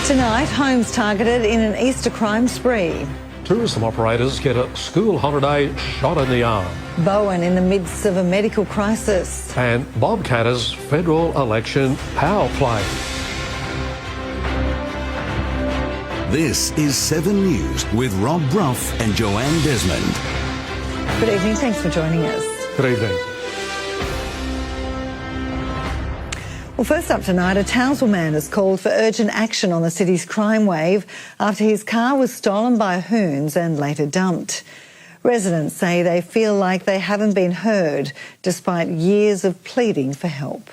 Tonight, homes targeted in an Easter crime spree. Tourism operators get a school holiday shot in the arm. Bowen in the midst of a medical crisis. And Bobcatters federal election power play. This is 7 News with Rob Brough and Joanne Desmond. Good evening, thanks for joining us. Good evening. Well, first up tonight, a Townsville man has called for urgent action on the city's crime wave after his car was stolen by hoons and later dumped. Residents say they feel like they haven't been heard despite years of pleading for help.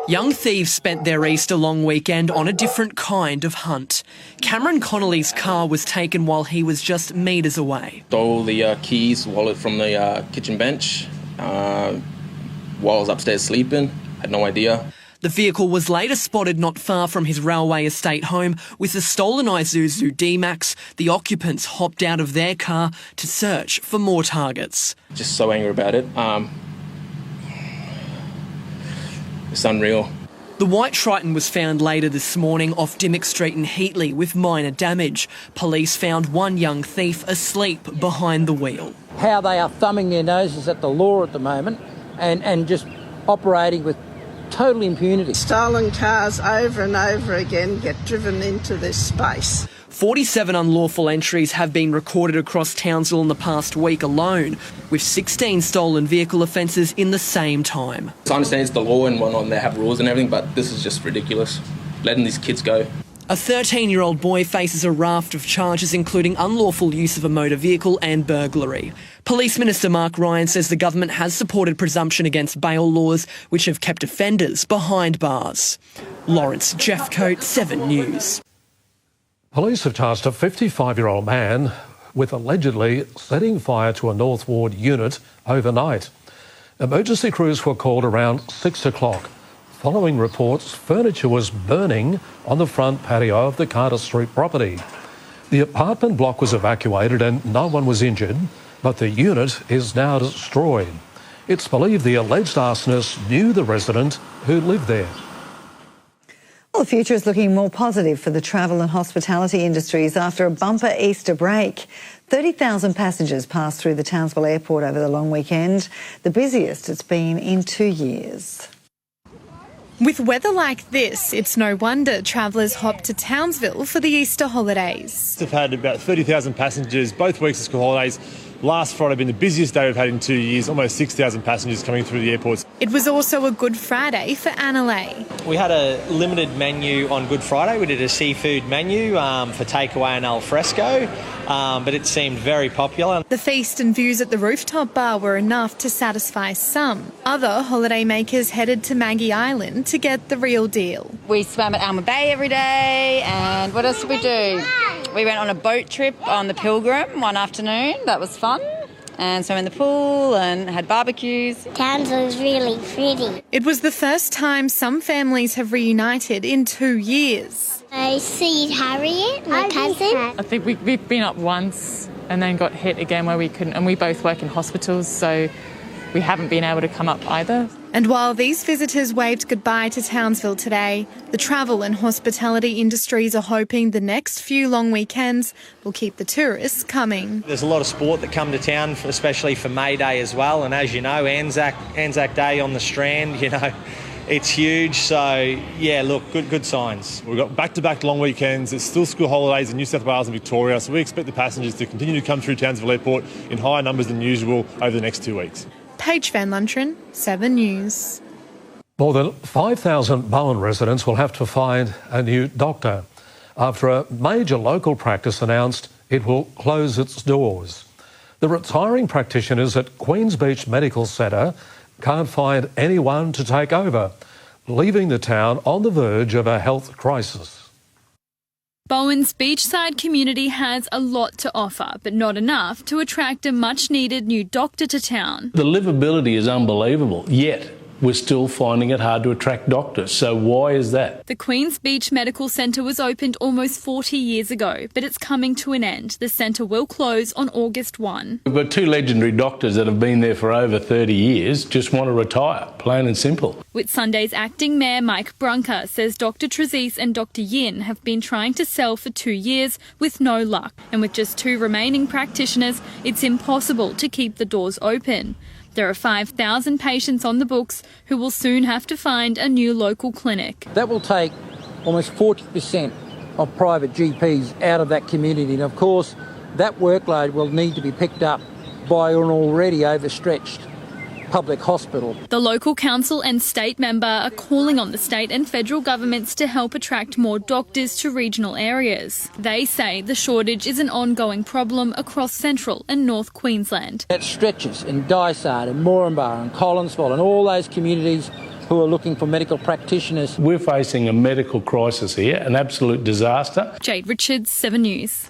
Young thieves spent their Easter long weekend on a different kind of hunt. Cameron Connolly's car was taken while he was just metres away. Stole the keys, wallet from the kitchen bench while I was upstairs sleeping. Had no idea. The vehicle was later spotted not far from his railway estate home with the stolen Isuzu D-Max. The occupants hopped out of their car to search for more targets. Just so angry about it. It's unreal. The white Triton was found later this morning off Dimmock Street in Heatley with minor damage. Police found one young thief asleep behind the wheel. How they are thumbing their noses at the law at the moment and just operating with total impunity. Stolen cars over and over again get driven into this space. 47 unlawful entries have been recorded across Townsville in the past week alone, with 16 stolen vehicle offences in the same time. I understand it's the law and whatnot, and they have rules and everything, but this is just ridiculous. Letting these kids go. A 13-year-old boy faces a raft of charges including unlawful use of a motor vehicle and burglary. Police Minister Mark Ryan says the government has supported presumption against bail laws which have kept offenders behind bars. Lawrence Jeffcoat, 7 News. Police have tasked a 55-year-old man with allegedly setting fire to a Northward unit overnight. Emergency crews were called around 6 o'clock. Following reports, furniture was burning on the front patio of the Carter Street property. The apartment block was evacuated and no one was injured, but the unit is now destroyed. It's believed the alleged arsonist knew the resident who lived there. Well, the future is looking more positive for the travel and hospitality industries after a bumper Easter break. 30,000 passengers passed through the Townsville airport over the long weekend, the busiest it's been in 2 years. With weather like this, it's no wonder travellers hop to Townsville for the Easter holidays. We've had about 30,000 passengers both weeks of school holidays. Last Friday been the busiest day we've had in 2 years, almost 6,000 passengers coming through the airports. It was also a Good Friday for Annalay. We had a limited menu on Good Friday. We did a seafood menu for takeaway and al fresco, but it seemed very popular. The feast and views at the rooftop bar were enough to satisfy some. Other holiday makers headed to Maggie Island to get the real deal. We swam at Alma Bay every day, and what else did we do? We went on a boat trip on the Pilgrim one afternoon. That was fun. And swam in the pool and had barbecues. Townsville is really pretty. It was the first time some families have reunited in 2 years. I see Harriet, my cousin. I think we've been up once and then got hit again where we couldn't, and we both work in hospitals, so we haven't been able to come up either. And while these visitors waved goodbye to Townsville today, the travel and hospitality industries are hoping the next few long weekends will keep the tourists coming. There's a lot of sport that come to town, especially for May Day as well, and as you know, Anzac Day on the Strand, you know, it's huge. So, yeah, look, good signs. We've got back-to-back long weekends. It's still school holidays in New South Wales and Victoria, so we expect the passengers to continue to come through Townsville Airport in higher numbers than usual over the next 2 weeks. Paige Van Lunteren, 7 News. More than 5,000 Bowen residents will have to find a new doctor after a major local practice announced it will close its doors. The retiring practitioners at Queens Beach Medical Centre can't find anyone to take over, leaving the town on the verge of a health crisis. Bowen's beachside community has a lot to offer, but not enough to attract a much-needed new doctor to town. The livability is unbelievable, yet we're still finding it hard to attract doctors. So why is that? The Queen's Beach Medical Centre was opened almost 40 years ago, but it's coming to an end. The centre will close on August 1. We've got two legendary doctors that have been there for over 30 years, just want to retire, plain and simple. Whitsunday's acting mayor Mike Brunker says Dr Trezise and Dr Yin have been trying to sell for 2 years with no luck. And with just 2 remaining practitioners, it's impossible to keep the doors open. There are 5,000 patients on the books who will soon have to find a new local clinic. That will take almost 40% of private GPs out of that community. And of course, that workload will need to be picked up by an already overstretched public hospital. The local council and state member are calling on the state and federal governments to help attract more doctors to regional areas. They say the shortage is an ongoing problem across central and north Queensland. That stretches in Dysart and Moranbah and Collinsville and all those communities who are looking for medical practitioners. We're facing a medical crisis here, an absolute disaster. Jade Richards, 7 News.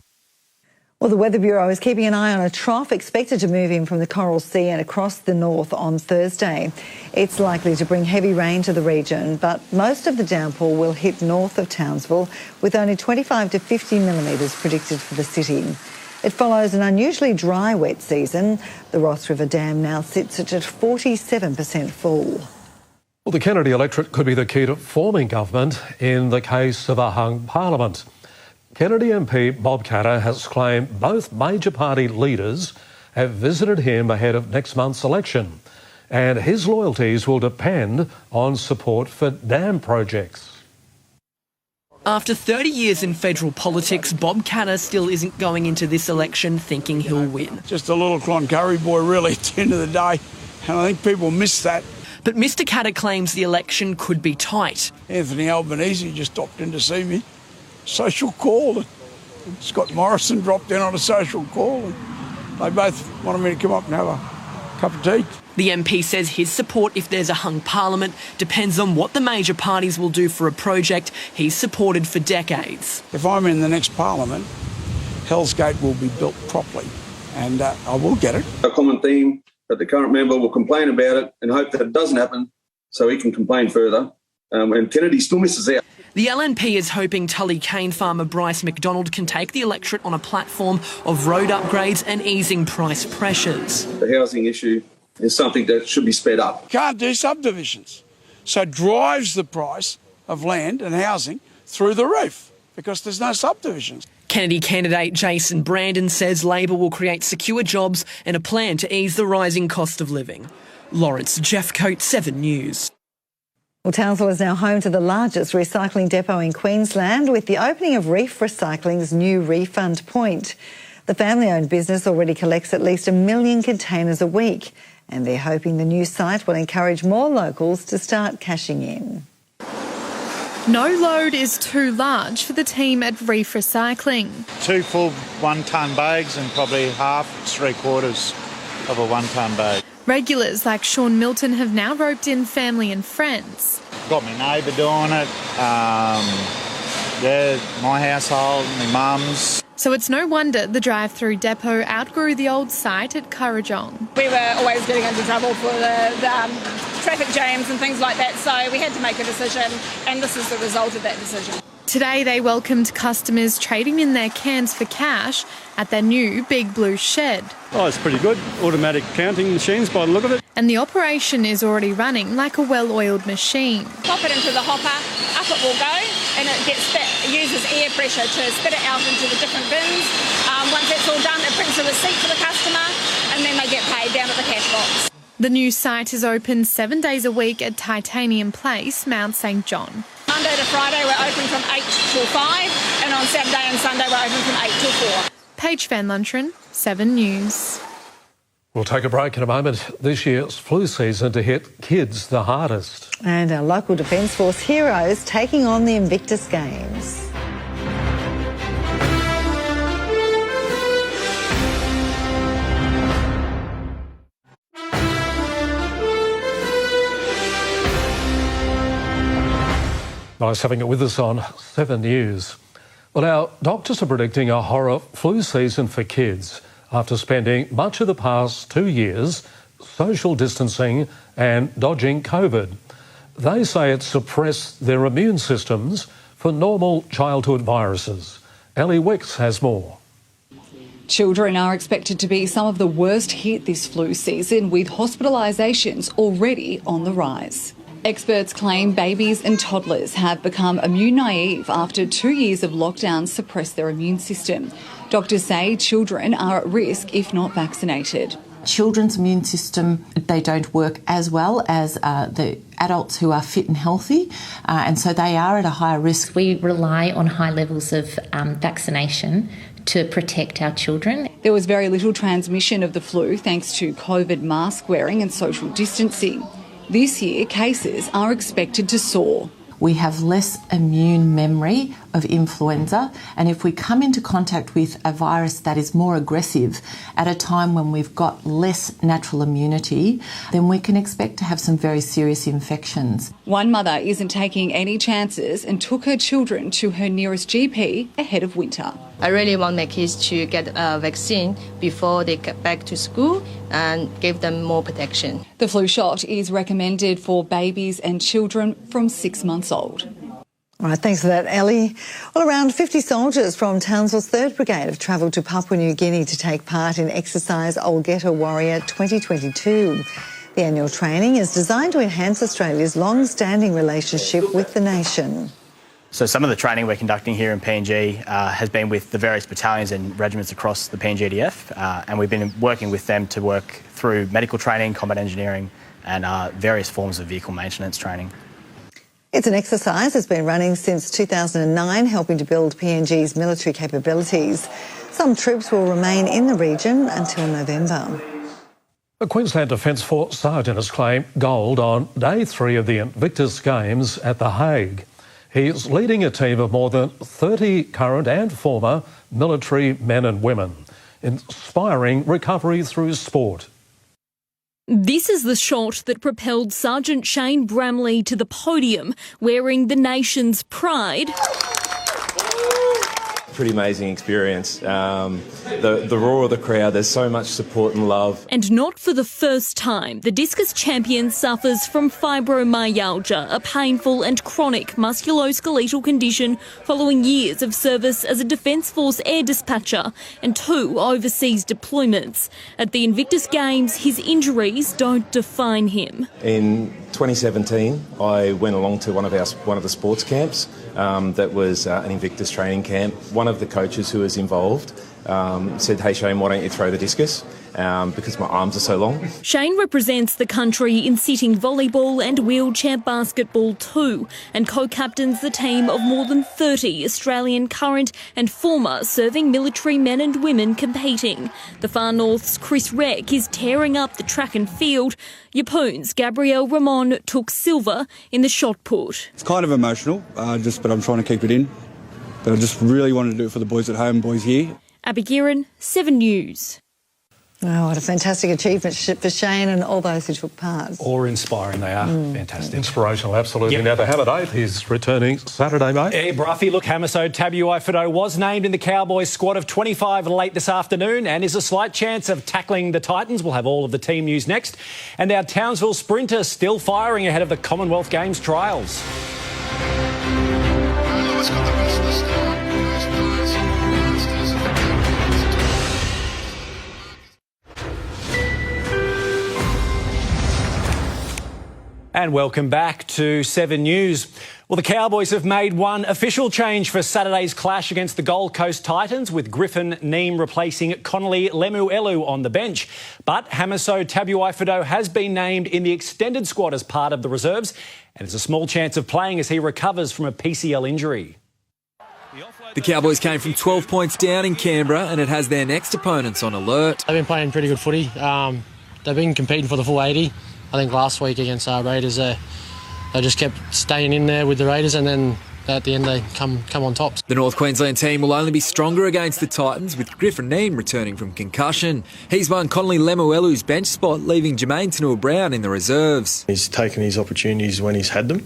Well, the Weather Bureau is keeping an eye on a trough expected to move in from the Coral Sea and across the north on Thursday. It's likely to bring heavy rain to the region, but most of the downpour will hit north of Townsville, with only 25 to 50 millimetres predicted for the city. It follows an unusually dry wet season. The Ross River Dam now sits at 47% full. Well, the Kennedy electorate could be the key to forming government in the case of a hung parliament. Kennedy MP Bob Katter has claimed both major party leaders have visited him ahead of next month's election, and his loyalties will depend on support for dam projects. After 30 years in federal politics, Bob Katter still isn't going into this election thinking he'll win. Just a little Cloncurry boy, really, at the end of the day, and I think people miss that. But Mr Katter claims the election could be tight. Anthony Albanese just stopped in to see me. Social call. Scott Morrison dropped in on a social call, and they both wanted me to come up and have a cup of tea. The MP says his support if there's a hung parliament depends on what the major parties will do for a project he's supported for decades. If I'm in the next parliament, Hell's Gate will be built properly, and I will get it. A common theme that the current member will complain about it and hope that it doesn't happen so he can complain further. And Kennedy still misses out. The LNP is hoping Tully cane farmer Bryce McDonald can take the electorate on a platform of road upgrades and easing price pressures. The housing issue is something that should be sped up. Can't do subdivisions, so it drives the price of land and housing through the roof because there's no subdivisions. Kennedy candidate Jason Brandon says Labor will create secure jobs and a plan to ease the rising cost of living. Lawrence Jeffcoat, 7 News. Well, Townsville is now home to the largest recycling depot in Queensland, with the opening of Reef Recycling's new refund point. The family-owned business already collects at least 1 million containers a week, and they're hoping the new site will encourage more locals to start cashing in. No load is too large for the team at Reef Recycling. 2 full 1 tonne bags and probably half, 3/4 of a 1 tonne bag. Regulars like Sean Milton have now roped in family and friends. Got my neighbour doing it, my household, my mum's. So it's no wonder the drive-through depot outgrew the old site at Kurrajong. We were always getting into trouble for the traffic jams and things like that, so we had to make a decision, and this is the result of that decision. Today they welcomed customers trading in their cans for cash at their new Big Blue shed. Oh, it's pretty good. Automatic counting machines by the look of it. And the operation is already running like a well-oiled machine. Pop it into the hopper, up it will go, and it uses air pressure to spit it out into the different bins. Once that's all done, it prints a receipt for the customer, and then they get paid down at the cash box. The new site is open 7 days a week at Titanium Place, Mount St John. Monday to Friday we're open from 8 till 5, and on Saturday and Sunday we're open from 8 till 4. Paige Van Lunteren, 7 News. We'll take a break in a moment. This year's flu season to hit kids the hardest. And our local Defence Force heroes taking on the Invictus Games. Nice having it with us on 7 News. Well, now, doctors are predicting a horror flu season for kids after spending much of the past 2 years social distancing and dodging COVID. They say it suppressed their immune systems for normal childhood viruses. Ellie Wicks has more. Children are expected to be some of the worst hit this flu season, with hospitalisations already on the rise. Experts claim babies and toddlers have become immune naive after 2 years of lockdown suppressed their immune system. Doctors say children are at risk if not vaccinated. Children's immune system, they don't work as well as the adults who are fit and healthy, and so they are at a higher risk. We rely on high levels of vaccination to protect our children. There was very little transmission of the flu thanks to COVID mask wearing and social distancing. This year, cases are expected to soar. We have less immune memory of influenza, and if we come into contact with a virus that is more aggressive at a time when we've got less natural immunity, then we can expect to have some very serious infections. One mother isn't taking any chances and took her children to her nearest GP ahead of winter. I really want my kids to get a vaccine before they get back to school and give them more protection. The flu shot is recommended for babies and children from 6 months old. All right, thanks for that, Ellie. Well, around 50 soldiers from Townsville's 3rd Brigade have travelled to Papua New Guinea to take part in Exercise Olgeta Warrior 2022. The annual training is designed to enhance Australia's long-standing relationship with the nation. So some of the training we're conducting here in PNG has been with the various battalions and regiments across the PNGDF, and we've been working with them to work through medical training, combat engineering and various forms of vehicle maintenance training. It's an exercise that's been running since 2009, helping to build PNG's military capabilities. Some troops will remain in the region until November. The Queensland Defence Force Sergeant has claimed gold on day 3 of the Invictus Games at The Hague. He's leading a team of more than 30 current and former military men and women, inspiring recovery through sport. This is the shot that propelled Sergeant Shane Bramley to the podium, wearing the nation's pride. Pretty amazing experience. The roar of the crowd, there's so much support and love. And not for the first time, the discus champion suffers from fibromyalgia, a painful and chronic musculoskeletal condition following years of service as a Defence Force air dispatcher and 2 overseas deployments. At the Invictus Games, his injuries don't define him. In 2017, I went along to one of the sports camps that was an Invictus training camp. One of the coaches who was involved said, "Hey Shane, why don't you throw the discus?" Because my arms are so long. Shane represents the country in sitting volleyball and wheelchair basketball too, and co-captains the team of more than 30 Australian current and former serving military men and women competing. The Far North's Chris Reck is tearing up the track and field. Yapoon's Gabrielle Ramon took silver in the shot put. It's kind of emotional, but I'm trying to keep it in. But I just really wanted to do it for the boys at home, boys here. Abby Guerin, 7 News. Oh, what a fantastic achievement for Shane and all those who took part. Awe-inspiring they are. Fantastic. Inspirational, absolutely. Yep. Now, the Hammer 8th is returning Saturday, mate. Hey, Broughy, look, Hamiso Tabuai-Fidow was named in the Cowboys squad of 25 late this afternoon and is a slight chance of tackling the Titans. We'll have all of the team news next. And our Townsville sprinter still firing ahead of the Commonwealth Games trials. And welcome back to 7 News. Well, the Cowboys have made one official change for Saturday's clash against the Gold Coast Titans, with Griffin Neem replacing Connolly Lemuelu on the bench. But Hamiso Tabuai-Fidow has been named in the extended squad as part of the reserves and has a small chance of playing as he recovers from a PCL injury. The Cowboys came from 12 points down in Canberra and it has their next opponents on alert. They've been playing pretty good footy. They've been competing for the full 80. I think last week against our Raiders, they just kept staying in there with the Raiders, and then at the end they come on top. The North Queensland team will only be stronger against the Titans, with Griffin Neem returning from concussion. He's won Connolly Lemuelu's bench spot, leaving Jermaine Tanua-Brown in the reserves. He's taken his opportunities when he's had them.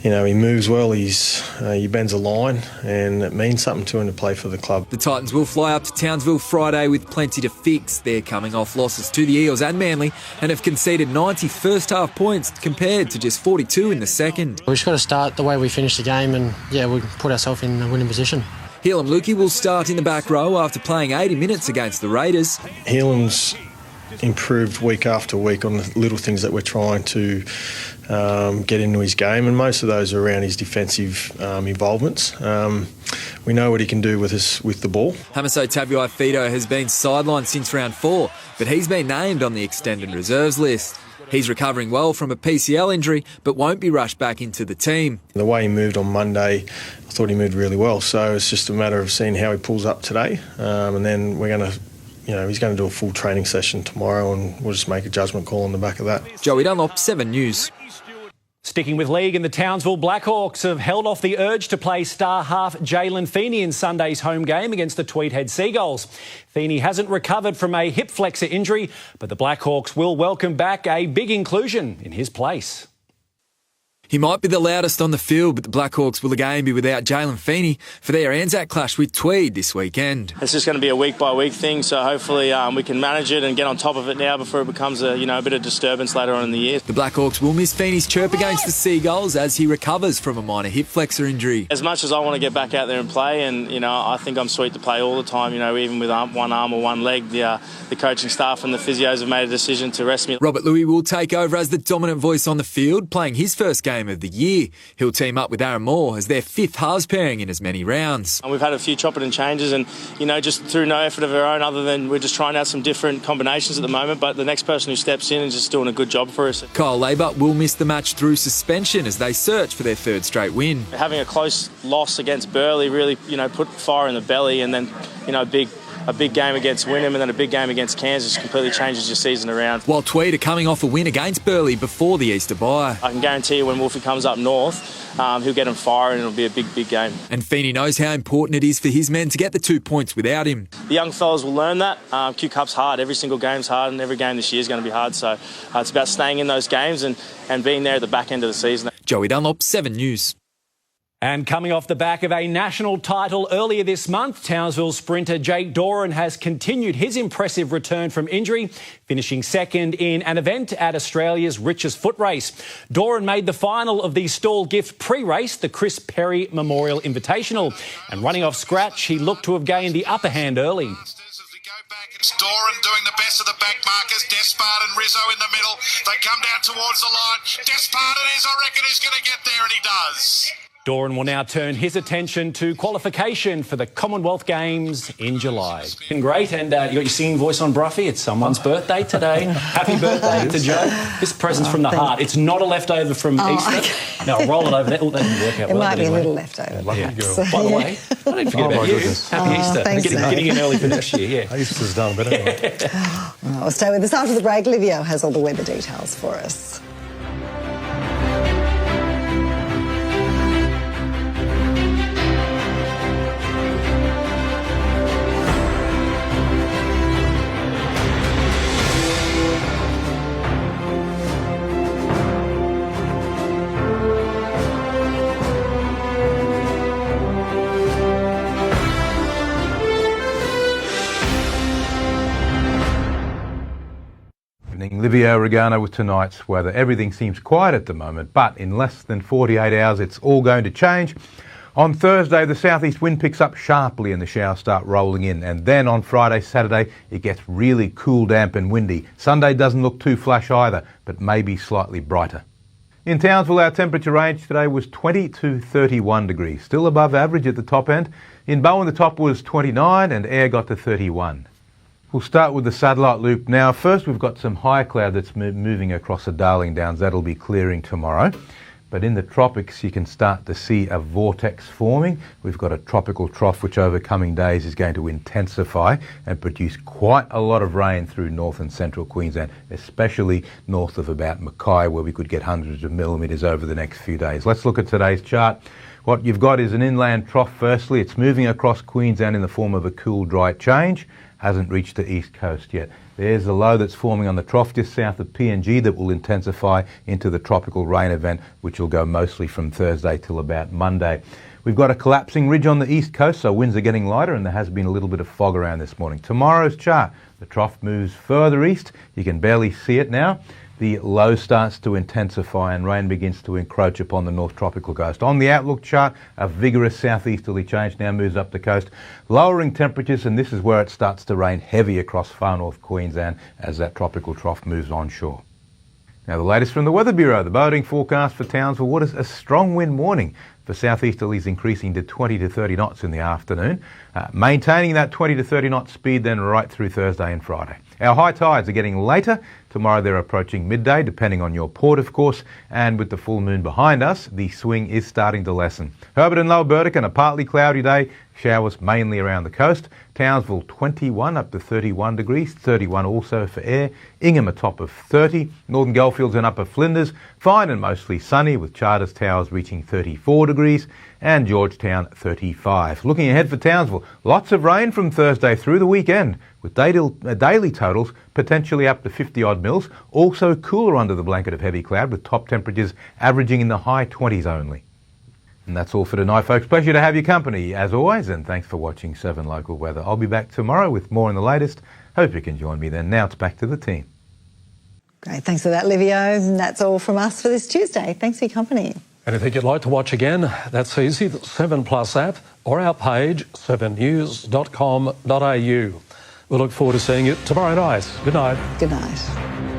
he moves well, he bends a line, and it means something to him to play for the club. The Titans will fly up to Townsville Friday with plenty to fix. They're coming off losses to the Eels and Manly and have conceded 90 first-half points compared to just 42 in the second. We've just got to start the way we finished the game and, we put ourselves in a winning position. Helam Lukey will start in the back row after playing 80 minutes against the Raiders. Helam's improved week after week on the little things that we're trying to get into his game, and most of those are around his defensive involvements. We know what he can do with the ball. Hamaso Tabuai-Fidow has been sidelined since round 4, but he's been named on the extended reserves list. He's recovering well from a PCL injury, but won't be rushed back into the team. The way he moved on Monday, I thought he moved really well, so it's just a matter of seeing how he pulls up today, and then we're going to he's going to do a full training session tomorrow, and we'll just make a judgment call on the back of that. Joey Dunlop, 7 News. Sticking with league, and the Townsville Blackhawks have held off the urge to play star half Jalen Feeney in Sunday's home game against the Tweedhead Seagulls. Feeney hasn't recovered from a hip flexor injury, but the Blackhawks will welcome back a big inclusion in his place. He might be the loudest on the field, but the Blackhawks will again be without Jalen Feeney for their Anzac clash with Tweed this weekend. It's just going to be a week-by-week thing, so hopefully we can manage it and get on top of it now before it becomes a bit of disturbance later on in the year. The Blackhawks will miss Feeney's chirp against the Seagulls as he recovers from a minor hip flexor injury. As much as I want to get back out there and play, and I think I'm sweet to play all the time, even with one arm or one leg, the coaching staff and the physios have made a decision to rest me. Robert Louis will take over as the dominant voice on the field, playing his first game of the year. He'll team up with Aaron Moore as their 5th halves pairing in as many rounds. And we've had a few chopping and changes, and just through no effort of our own, other than we're just trying out some different combinations at the moment, but the next person who steps in is just doing a good job for us. Kyle Labour will miss the match through suspension as they search for their 3rd straight win. Having a close loss against Burleigh really put fire in the belly, and then a big game against Wynnum and then a big game against Kansas completely changes your season around. While Tweed are coming off a win against Burleigh before the Easter bye. I can guarantee you when Wolfie comes up north, he'll get him firing and it'll be a big game. And Feeney knows how important it is for his men to get the 2 points without him. The young fellas will learn that. Q Cup's hard. Every single game's hard, and every game this year is going to be hard. So it's about staying in those games and being there at the back end of the season. Joey Dunlop, 7 News. And coming off the back of a national title earlier this month, Townsville sprinter Jake Doran has continued his impressive return from injury, finishing 2nd in an event at Australia's richest foot race. Doran made the final of the Stall Gift pre-race, the Chris Perry Memorial Invitational. And running off scratch, he looked to have gained the upper hand early. It's Doran doing the best of the back markers. Despard and Rizzo in the middle. They come down towards the line. Despard it is, I reckon, who's going to get there, and he does. Doran will now turn his attention to qualification for the Commonwealth Games in July. Been great, and you got your singing voice on, Broughy. It's someone's birthday today. Happy birthday to Joe. This present's from the heart. It's not a leftover from Easter. Okay. No, I'll roll it over there. Oh, that didn't work out well. It might be a little leftover. Lucky girl. By the way, I didn't forget about you. Happy Easter. Getting in early for next year, yeah. Easter's done, but anyway. Well, stay with us after the break. Livio has all the weather details for us. Livio, Regano with tonight's weather. Everything seems quiet at the moment, but in less than 48 hours it's all going to change. On Thursday, the southeast wind picks up sharply and the showers start rolling in. And then on Friday, Saturday, it gets really cool, damp and windy. Sunday doesn't look too flash either, but maybe slightly brighter. In Townsville, our temperature range today was 20 to 31 degrees, still above average at the top end. In Bowen, the top was 29 and air got to 31. We'll start with the satellite loop now. First, we've got some high cloud that's moving across the Darling Downs. That'll be clearing tomorrow. But in the tropics, you can start to see a vortex forming. We've got a tropical trough, which over coming days is going to intensify and produce quite a lot of rain through north and central Queensland, especially north of about Mackay, where we could get hundreds of millimetres over the next few days. Let's look at today's chart. What you've got is an inland trough firstly. It's moving across Queensland in the form of a cool, dry change. Hasn't reached the east coast yet. There's a low that's forming on the trough just south of PNG that will intensify into the tropical rain event, which will go mostly from Thursday till about Monday. We've got a collapsing ridge on the east coast, so winds are getting lighter and there has been a little bit of fog around this morning. Tomorrow's chart, the trough moves further east. You can barely see it now. The low starts to intensify and rain begins to encroach upon the North Tropical coast. On the outlook chart, a vigorous southeasterly change now moves up the coast, lowering temperatures, and this is where it starts to rain heavy across far north Queensland as that tropical trough moves onshore. Now the latest from the Weather Bureau, the boating forecast for Townsville waters, a strong wind warning for southeasterlies increasing to 20 to 30 knots in the afternoon, maintaining that 20 to 30 knot speed then right through Thursday and Friday. Our high tides are getting later. Tomorrow they're approaching midday, depending on your port, of course, and with the full moon behind us, the swing is starting to lessen. Herbert and Lower Burdekin, a partly cloudy day, showers mainly around the coast. Townsville 21 up to 31 degrees, 31 also for Ayr. Ingham a top of 30. Northern Goldfields and Upper Flinders, fine and mostly sunny, with Charters Towers reaching 34 degrees and Georgetown 35. Looking ahead for Townsville, lots of rain from Thursday through the weekend, with daily totals potentially up to 50-odd mils. Also cooler under the blanket of heavy cloud, with top temperatures averaging in the high 20s only. And that's all for tonight, folks. Pleasure to have your company, as always, and thanks for watching 7 Local Weather. I'll be back tomorrow with more on the latest. Hope you can join me then. Now it's back to the team. Great, thanks for that, Livio. And that's all from us for this Tuesday. Thanks for your company. Anything you'd like to watch again, that's easy. The 7 Plus app or our page, 7news.com.au. We look forward to seeing you tomorrow night. Good night. Good night.